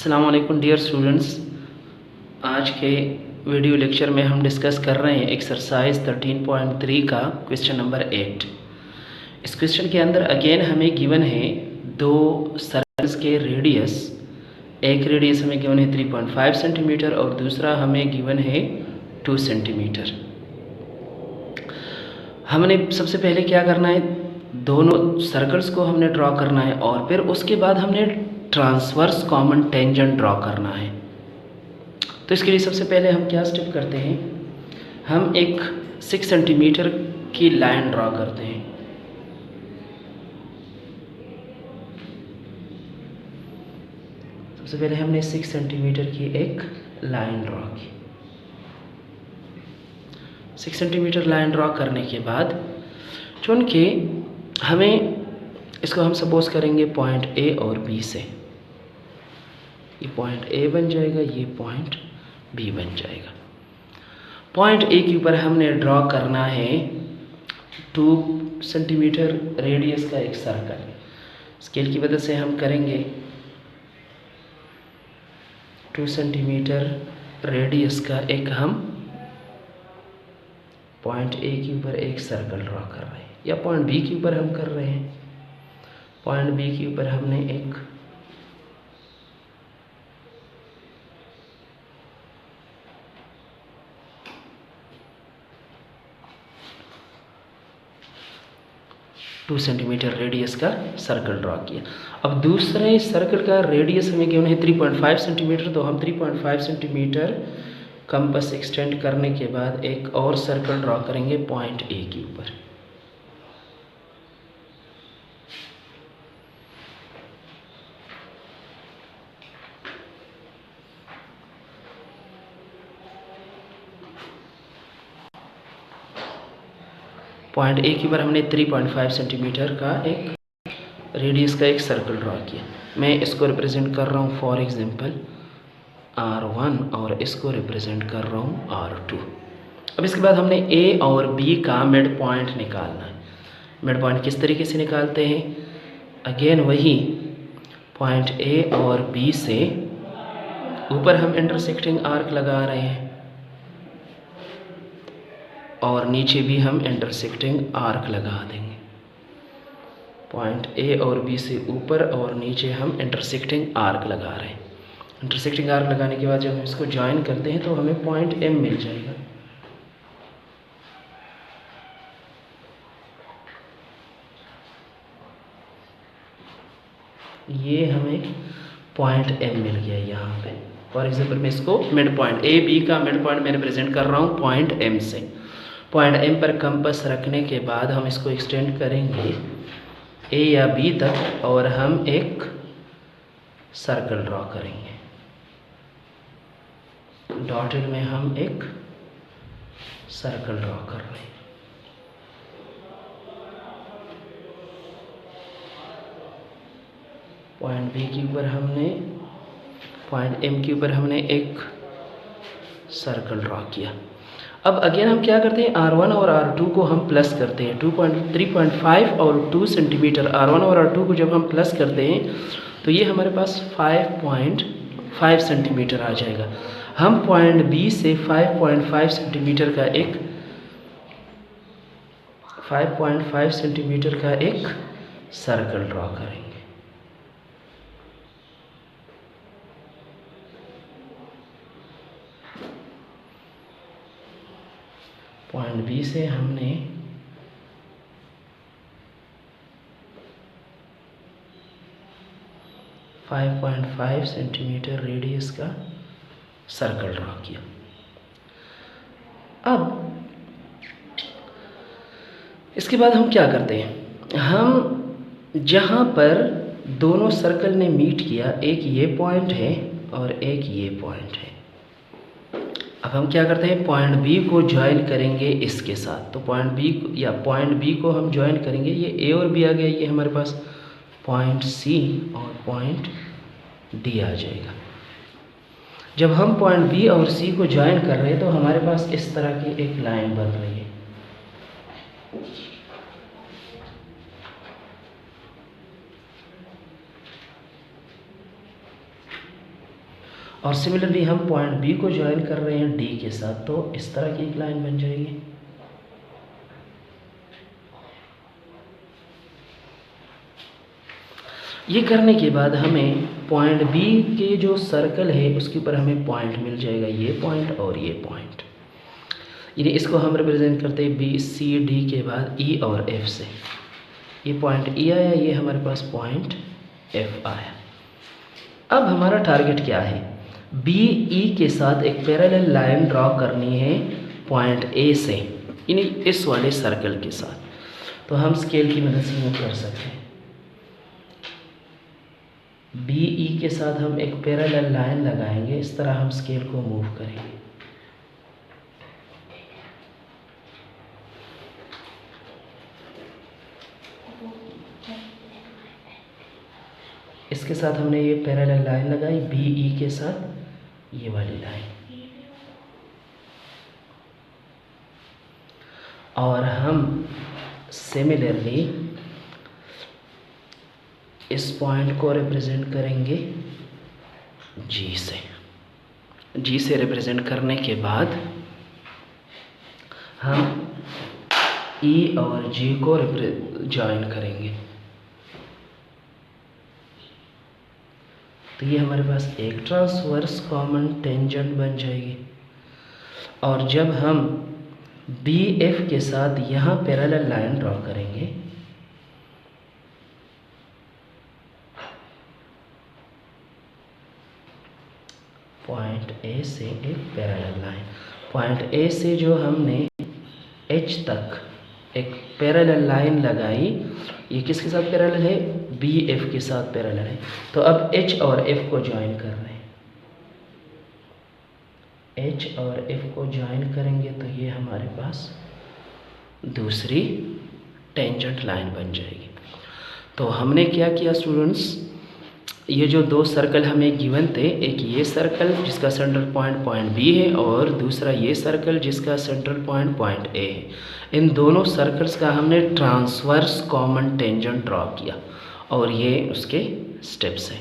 अस्सलाम वालेकुम dear students. आज के वीडियो लेक्चर में हम डिस्कस कर रहे हैं एक्सरसाइज 13.3 का क्वेश्चन नंबर 8। इस क्वेश्चन के अंदर अगेन हमें गिवन है दो सर्कल्स के रेडियस। एक रेडियस हमें गिवन है 3.5 सेंटीमीटर और दूसरा हमें गिवन है 2 सेंटीमीटर। हमने सबसे पहले क्या करना है, दोनों सर्कल्स को हमने ड्रॉ करना है और फिर उसके बाद हमने ट्रांसवर्स कॉमन टेंजेंट ड्रॉ करना है। तो इसके लिए सबसे पहले हम क्या स्टेप करते हैं, हम एक 6 सेंटीमीटर की लाइन ड्रॉ करते हैं। सबसे पहले हमने 6 सेंटीमीटर की एक लाइन ड्रॉ की। 6 सेंटीमीटर लाइन ड्रॉ करने के बाद चुन के हमें इसको हम सपोज करेंगे पॉइंट ए और बी से। ये पॉइंट ए बन जाएगा, ये पॉइंट बी बन जाएगा। पॉइंट ए के ऊपर हमने ड्रॉ करना है 2 सेंटीमीटर रेडियस का एक सर्कल। स्केल की मदद से हम करेंगे 2 सेंटीमीटर रेडियस का एक हम पॉइंट ए के ऊपर एक सर्कल ड्रॉ कर रहे हैं, या पॉइंट बी के ऊपर हम कर रहे हैं। पॉइंट बी के ऊपर हमने एक टू सेंटीमीटर रेडियस का सर्कल ड्रॉ किया। अब दूसरे सर्कल का रेडियस हमें गिवन है 3.5 सेंटीमीटर, तो हम 3.5 सेंटीमीटर कंपास एक्सटेंड करने के बाद एक और सर्कल ड्रॉ करेंगे पॉइंट ए के ऊपर। पॉइंट ए के ऊपर हमने 3.5 सेंटीमीटर का एक रेडियस का एक सर्कल ड्रॉ किया। मैं इसको रिप्रेजेंट कर रहा हूँ फॉर एग्जांपल R1 और इसको रिप्रेजेंट कर रहा हूँ R2। अब इसके बाद हमने ए और बी का मिड पॉइंट निकालना है। मिड पॉइंट किस तरीके से निकालते हैं, अगेन वही पॉइंट ए और बी से ऊपर हम इंटरसेक्टिंग आर्क लगा रहे हैं और नीचे भी हम इंटरसेक्टिंग आर्क लगा देंगे। पॉइंट ए और बी से ऊपर और नीचे हम इंटरसेक्टिंग आर्क लगा रहे हैं। इंटरसेक्टिंग आर्क लगाने के बाद जब हम इसको ज्वाइन करते हैं तो हमें पॉइंट एम मिल जाएगा। ये हमें पॉइंट एम मिल गया यहाँ पे। फॉर एग्जाम्पल मैं इसको मिड पॉइंट ए बी का मिड पॉइंट मैं रिप्रेजेंट कर रहा हूँ पॉइंट एम से। पॉइंट एम पर कंपास रखने के बाद हम इसको एक्सटेंड करेंगे ए या बी तक और हम एक सर्कल ड्रॉ करेंगे। डॉटेड में हम एक सर्कल ड्रॉ कर रहे हैं। पॉइंट बी के ऊपर हमने, पॉइंट एम के ऊपर हमने एक सर्कल ड्रॉ किया। अब अगेन हम क्या करते हैं, R1 और R2 को हम प्लस करते हैं। 3.5 और 2 सेंटीमीटर R1 और R2 को जब हम प्लस करते हैं तो ये हमारे पास 5.5 सेंटीमीटर आ जाएगा। हम पॉइंट बी से 5.5 सेंटीमीटर का एक 5.5 सेंटीमीटर का एक सर्कल ड्रॉ करेंगे। पॉइंट बी से हमने 5.5 सेंटीमीटर रेडियस का सर्कल ड्रॉ किया। अब इसके बाद हम क्या करते हैं, हम जहाँ पर दोनों सर्कल ने मीट किया, एक ये पॉइंट है और एक ये पॉइंट है। अब हम क्या करते हैं, पॉइंट बी को ज्वाइन करेंगे इसके साथ। तो पॉइंट बी या पॉइंट बी को हम ज्वाइन करेंगे, ये ए और बी आ गया, ये हमारे पास पॉइंट सी और पॉइंट डी आ जाएगा। जब हम पॉइंट बी और सी को ज्वाइन कर रहे हैं तो हमारे पास इस तरह की एक लाइन बन रही है। और सिमिलरली हम पॉइंट बी को ज्वाइन कर रहे हैं डी के साथ, तो इस तरह की एक लाइन बन जाएगी। ये करने के बाद हमें पॉइंट बी के जो सर्कल है उसके ऊपर हमें पॉइंट मिल जाएगा, ये पॉइंट और ये पॉइंट। यानी इसको हम रिप्रेजेंट करते हैं बी सी डी के बाद ई और एफ से। ये पॉइंट ई आया, ये हमारे पास पॉइंट एफ आया। अब हमारा टारगेट क्या है, बी ई के साथ एक पैरेलल लाइन ड्रॉ करनी है पॉइंट ए से, यानी इस वाले सर्कल के साथ। तो हम स्केल की मदद से मूव कर सकते हैं। बी ई के साथ हम एक पैरेलल लाइन लगाएंगे, इस तरह हम स्केल को मूव करेंगे। इसके साथ हमने ये पैरेलल लाइन लगाई बी ई के साथ, ये वाली लाइन, और हम सिमिलरली इस पॉइंट को रिप्रेजेंट करेंगे जी से। जी से रिप्रेजेंट करने के बाद हम ई और जी को ज्वाइन करेंगे। तो ये हमारे पास एक ट्रांसवर्स कॉमन टेंजेंट बन जाएगी। और जब हम बी एफ के साथ यहाँ पैरेलल लाइन ड्रॉ करेंगे, पॉइंट ए से एक पैरेलल लाइन, पॉइंट ए से जो हमने एच तक एक पैरेलल लाइन लगाई, ये किसके साथ पैरेलल है, बी एफ के साथ पैरेलल है। तो अब एच और एफ को ज्वाइन कर रहे हैं, एच और एफ को ज्वाइन करेंगे तो ये हमारे पास दूसरी टेंजेंट लाइन बन जाएगी। तो हमने क्या किया स्टूडेंट्स, ये जो दो सर्कल हमें गिवन थे, एक ये सर्कल जिसका सेंट्रल पॉइंट पॉइंट बी है और दूसरा ये सर्कल जिसका सेंट्रल पॉइंट पॉइंट ए है, इन दोनों सर्कल्स का हमने ट्रांसवर्स कॉमन टेंजेंट ड्रॉ किया और ये उसके स्टेप्स हैं।